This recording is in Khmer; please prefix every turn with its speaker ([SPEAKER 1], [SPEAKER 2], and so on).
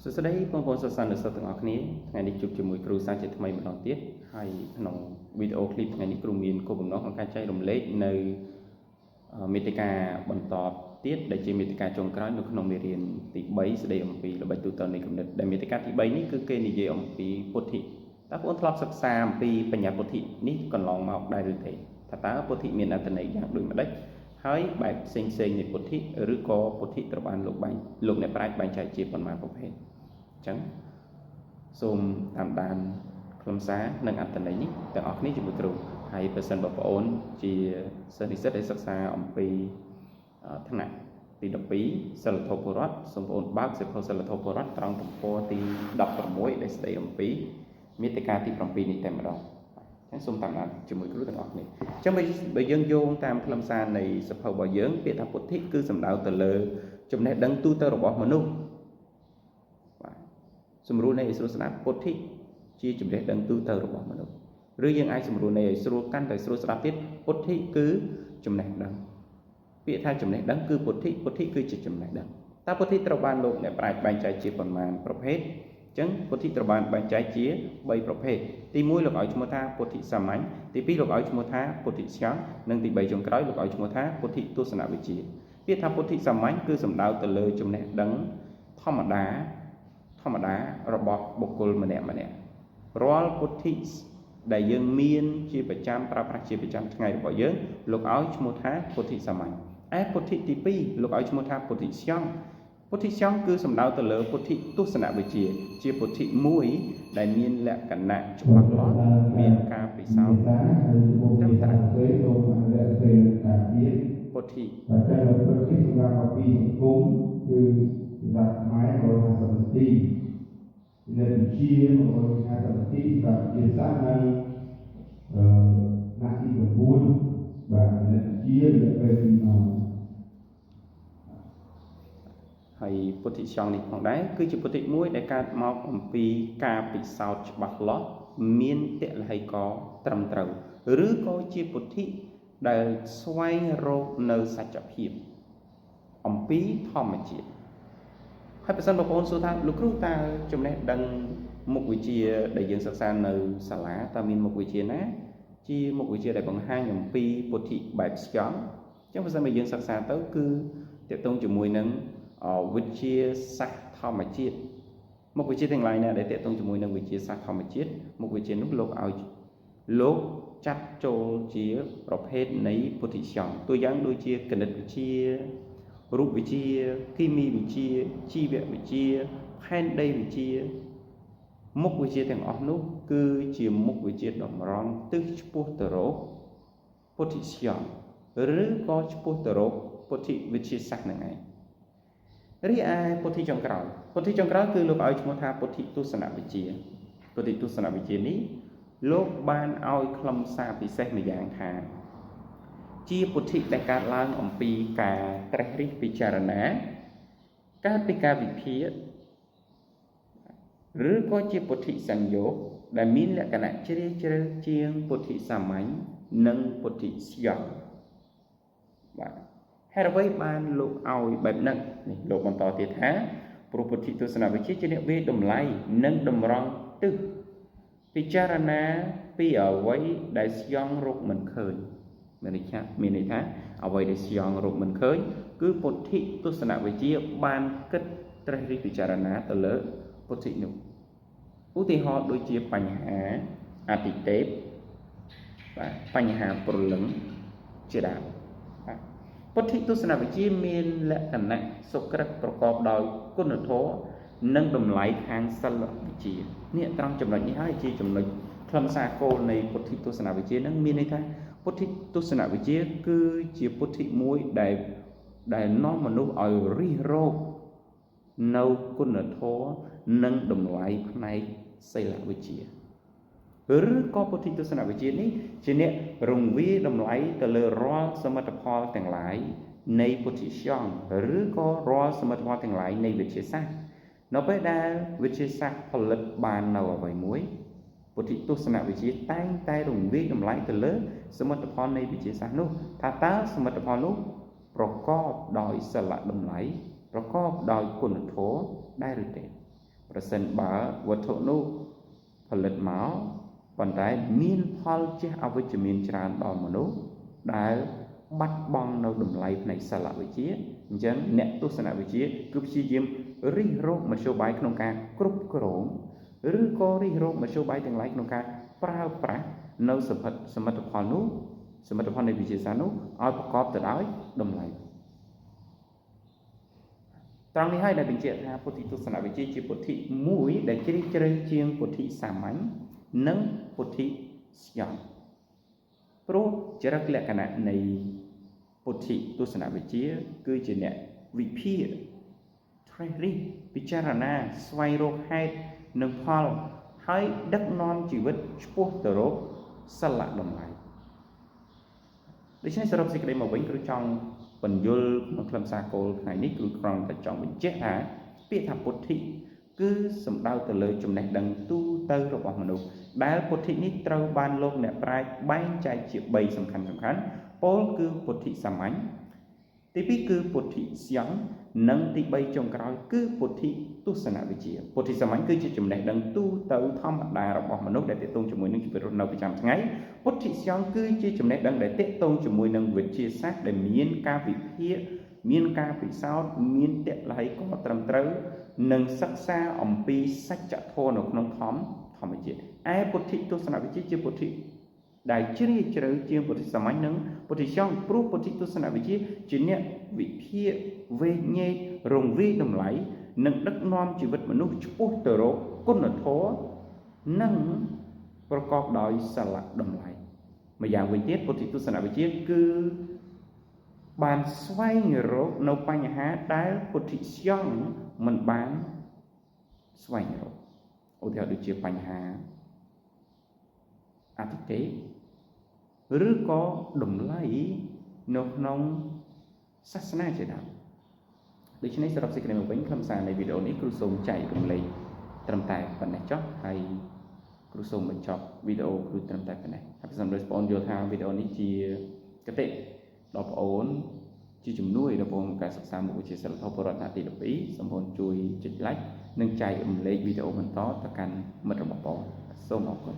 [SPEAKER 1] សួស្តីបងប្អូនសិស្សនិស្សិតទាំងអស់គ្នាថ្ងៃនេះជួបជាមួយគ្រូសាស្ត្រជាថ្មីម្ដងទៀតហើយក្នុងវីដេអូឃ្លីបថ្ងៃនេះគ្រូមានគោលបំណងក្នុងការចែករំលែកនៅមាតិកាបន្តទៀតដែលជាមាតិកាចុងក្រោយនៅក្នុងមេរៀនទី3ស្ដីអំពីល្បិចទូទៅនៃគំនិតដែលមាតិកាទី3នេះគឺគេនិយាយអំពីពុទ្ធិតើបងប្អូនធ្លាប់សិក្សាអំពីបញ្ញាពុទ្ធិនេះកន្លងមកដែរឬទេថាតើពុទ្ធិមានអត្ថន័យយ៉ាងដូចម្ដេចហើយបែបផ្សេងៗនៃពុទ្ធិឬក៏ពុទ្ធិត្រូវបានលោកអ្នកប្រាជ្ញបែងចែកជាប៉ុន្មានប្រភេទអញ្ចឹងសូមតាមដានខ្លឹមសារនិងអត្ថន័យនេះទាំងអស់គ្នាជាមួយគ្រូហើយបើសិនបងប្អូនជាសិស្សនិស្សិតដែលសិក្សាអំពីថ្នាក់ទី12សិលធម៌ពលរដ្ឋសូមបងប្អូនបើកសៀវភៅសិលធម៌ពលរដ្ឋត្រង់ទំព័រទី16ដែលស្ដីអំពីមាតិកាទី7នេះតែម្ដងអញ្ចឹងសូមតាមដានជាមួយគ្រូទាំងអស់គ្នាអញ្ចឹងបើយើងយោងតាមខ្លឹមសារនៃសៀវភៅរបស់យើងពាក្យថាពុទ្ធិគឺសំដៅទៅលើចំណេះដឹងទូទៅរបស់មនុស្សសម្រួលនៃឲ្យស្រួលស្ដាប់ពុទ្ធិជាចំណេះដឹងទូទៅរបស់មនុស្សឬយើងអាចសម្រួលនៃឲ្យស្រួលកាន់តែស្រួលស្ដាប់ទៀតពុទ្ធិគឺចំណេះដឹងពាក្យថាចំណេះដឹងគឺពុទ្ធិគឺជាចំណេះដឹងតើពុទ្ធិត្រូវបានលោកអ្នកប្រាជ្ញបែងចែកជាប៉ុន្មានប្រភេទអញ្ចឹងពុទ្ធិត្រូវបានបែងចែកជា3ប្រភេទទី1លោកឲ្យឈ្មោះថាពុទ្ធិសាមញ្ញទី2លោកឲ្យឈ្មោះថាពុទ្ធិស្យងនិងទី3ចុងក្រោយលោកឲ្យឈ្មោះថាពុទ្ធិទស្សនវិជ្ជាពាក្យថាពុទ្ធិសាមញ្ញគឺសំដៅទៅលើចំណេះដឹងធម្មតារបស់បុគ្គលម្នាក់រាល់ពុទ្ធិដែលយើងមានជាប្រចាំប្រើប្រាស់ជាប្រចាំថ្ងៃរបស់យើងលោកឲ្យឈ្មោះថាពុទ្ធិសាមញ្ញឯពុទ្ធិទី2លោកឲ្យឈ្មោះថាពុទ្ធិស្យងគឺសំដៅទៅលើពុទ្ធិទស្សនវិជ្ជាជាពុទ្ធិមួយដែលមានលក្ខណៈច្បាស់លាស់មានការពិសោធន៍ត្រឹមត្រូវពុទ្ធិបច្ច័យពុទ្ធិសម្រាប់អំពីសង្គមគឺសម្រាប់ខ្មែរ150នាទីនៅជា150នាទីសម្រាប់ជាសាស្ត្រនៅណាទី9បាទនៅជារយៈពេល2ម៉ោងហើយពុទ្ធិសង្ឃនេះផងដែរគឺជាពុទ្ធិមួយដែលកើតមកអំពីការពិសោធន៍ច្បាស់លាស់មានតលហិកត្រឹមត្រូវឬក៏ជាពុទ្ធិដែលស្វែងរកនៅសច្ចភាពអំពីធម្មជាតិហើយបើសិនបងប្អូនសួរថាលោកគ្រូតើចំណេះដឹងមុខវិជ្ជាដែលយើងសិក្សានៅសាលាតើមានមុខវិជ្ជាណាជាមុខវិជ្ជាដែលបង្ហាញអំពីពុទ្ធិបែបស្យងអញ្ចឹងបើសិនបើយើងសិក្សាទៅគឺទាក់ទងជាមួយនឹងវិទ្យាសាស្ត្រធម្មជាតិមុខវិជ្ជាទាំងឡាយណាដែលទាក់ទងជាមួយនឹងវិទ្យាសាស្ត្រធម្មជាតិមុខវិជ្ជានោះលោកចាត់ចូលជាប្រភេទនៃពុទ្ធិសង្ឃตัวយ៉ាងដូចជាគណិតវិទ្យារូបវិទ្យាគីមីវិទ្យាជីវវិទ្យាផែនដីវិទ្យាមុខវិជ្ជាទាំងអស់នោះគឺជាមុខវិជ្ជាតម្រង់ទិសឆ្ពោះទៅរកពុទ្ធិសង្ឃឬក៏ឆ្ពោះទៅរកពុទ្ធិវិទ្យាសាស្ត្រនឹងឯងរីឯពុទ្ធិចុងក្រោយគឺលោកឲ្យឈ្មោះថាពុទ្ធិទស្សនវិជ្ជានេះលោកបានឲ្យខ្លឹមសារពិសេសម្យ៉ាងថាជាពុទ្ធិដែលកើតឡើងអំពីការត្រេះរិះពិចារណាកើតពីការវិភាគឬក៏ជាពុទ្ធិសញ្ញោគដែលមានលក្ខណៈជ្រាលជ្រៅជាងពុទ្ធិសាមញ្ញនិងពុទ្ធិស្យងបាទហេតុអ្វីបានលោកឲ្យបែបហ្នឹងនេះលោកបន្តទៀតថាព្រោះពុទ្ធិទស្សនវិជ្ជាជាអ្នកវាយតម្លៃនិងតម្រង់ទិសពិចារណាពីអ្វីដែលស្យងរកមិនឃើញមានន័យថាអ្វីដែលស្យងរកមិនឃើញគឺពុទ្ធិទស្សនវិជ្ជាបានគិតត្រេះរិះពិចារណាទៅលើពុទ្ធិនោះឧទាហរណ៍ដូចជាបញ្ហាអតិទេពបាទបញ្ហាព្រលឹងជាដើមបាទពុទ្ធិទស្សនវិជ្ជាមានលក្ខណៈសុក្រិតប្រកបដោយគុណធម៌និងតម្លៃខាងសិលវិជ្ជានេះត្រង់ចំណុចនេះហើយជាចំណុចខ្លឹមសារគោលនៃពុទ្ធិទស្សនវិជ្ជានឹងមានន័យថាពុទ្ធិទស្សនវិជ្ជាគឺជាពុទ្ធិមួយដែលនាំមនុស្សឲ្យរិះរកនៅគុណធម៌និងតម្លៃផ្នែកសិលវិជ្ជាឬក៏ពុទ្ធិទស្សនវិជ្ជានេះជាអ្នករង្វាយតម្លៃទៅលើរាល់សមិទ្ធផលទាំងឡាយនៃពុទ្ធិសង្ឃឬក៏រាល់សមិទ្ធផលទាំងឡាយនៃវិទ្យាសាស្ត្រនៅពេលដែលវិទ្យាសាស្ត្រផលិតបាននៅអ្វីមួយពុទ្ធិទស្សនវិជ្ជាតែងតែរង្វាយតម្លៃទៅលើសមិទ្ធផលនៃវិទ្យាសាស្ត្រនោះថាតើសមិទ្ធផលនោះប្រកបដោយសិលតម្លៃប្រកបដោយគុណធម៌ដែរឬទេ ប្រសិនបើវត្ថុនោះផលិតមកប៉ុន្តែមានផលជះអវិជ្ជមានច្រើនដល់មនុស្សដែលបាត់បង់នៅតម្លៃផ្នែកសិលវិជ្ជាអញ្ចឹងអ្នកទស្សនវិជ្ជាគឺព្យាយាមរិះរោបមធ្យោបាយក្នុងការគ្រប់គ្រងឬក៏រិះរោបមធ្យោបាយទាំងឡាយក្នុងការប្រើប្រាស់នៅសមិទ្ធផលនោះសមិទ្ធផលនៃវិទ្យាសាស្ត្រនោះឲ្យប្រកបទៅដោយតម្លៃត្រង់នេះហើយដែលបញ្ជាក់ថាពុទ្ធិទស្សនវិជ្ជាជាពុទ្ធិមួយដែលជ្រាលជ្រៅជាងពុទ្ធិសាមញ្ញនិងពុទ្ធិស្យំព្រោះចរិតលក្ខណៈនៃពុទ្ធិទស្សនវិជ្ជាគឺជាអ្នកវិភាគត្រេះរិះពិចារណាស្វែងរកហេតុនិងផលហើយដឹកនាំជីវិតឆ្ពោះទៅរកសិលតម្លៃដូច្នេះសរុបសេចក្តីមកវិញគ្រូចង់បញ្យល់ក្នុងខ្លឹមសារគោលថ្ងៃនេះគ្រូគ្រាន់តែចង់បញ្ជាក់ថាពាក្យថាពុទ្ធិគឺសំដៅទៅលើចំណេះដឹងទូទៅរបស់មនុស្សដែលពុទ្ធិនេះត្រូវបានលោកអ្នកប្រាជ្ញបែងចែកជា3សំខាន់ពោលគឺពុទ្ធិសាមញ្ញទី2គឺពុទ្ធិស្យំនិងទី3ចុងក្រោយគឺពុទ្ធិទស្សនវិជ្ជាពុទ្ធិសាមញ្ញគឺជាចំណេះដឹងទូទៅធម្មតារបស់មនុស្សដែលទាក់ទងជាមួយនឹងជីវិតរស់នៅប្រចាំថ្ងៃពុទ្ធិស្យំគឺជាចំណេះដឹងដែលទាក់ទងជាមួយនឹងវិទ្យាសាស្ត្រដែលមានការវិភាគមានការពិសោធន៍មានតល័យក៏ត្រឹមត្រូវនិងសិក្សាអំពីសច្ចធម៌នៅក្នុងធម្មជាតិឯពុទ្ធិទស្សនវិជ្ជាជាពុទ្ធិដែលជ្រាលជ្រៅជាងពុទ្ធិសាមញ្ញនិងពុទ្ធិស្យំព្រោះពុទ្ធិទស្សនវិជ្ជាជាអ្នកវិភាគវែកញែករង្វាយតម្លៃនិងដឹកនាំជីវិតមនុស្សឆ្ពោះទៅរកគុណធម៌និងប្រកបដោយសិលតម្លៃម្យ៉ាងវិញទៀតពុទ្ធិទស្សនវិជ្ជាគឺបានស្វែងរកនៅបញ្ហាដែលពុទ្ធិស្យំមិនបានស្វែងរកឧទាហរណ៍ដូចជាបញ្ហាអតិថិឬក៏តម្លៃនៅក្នុងសាសនាជាដើមដូច្នេះសរុបសេចក្តីមកវិញខ្លឹមសារនៃវីដេអូនេះគ្រូសូមចែករំលែកត្រឹមតែប៉ុណ្ណេះចុះហើយគ្រូសូមបញ្ចប់វីដេអូគ្រូត្រឹមតែប៉ុណ្ណេះហើយប្រសិនបើបងប្អូនយល់ថាវីដេអូនេះជាគតិដល់បងប្អូនជាជំនួយដល់បងប្អូនការសិក្សាមុខវិជ្ជាសិលធម៌បរិបទទី12សូមបងប្អូនជួយចុច like និងចែករំលែកវីដេអូបន្តទៅកាន់មិត្តរបស់បងប្អូនសូមអរគុណ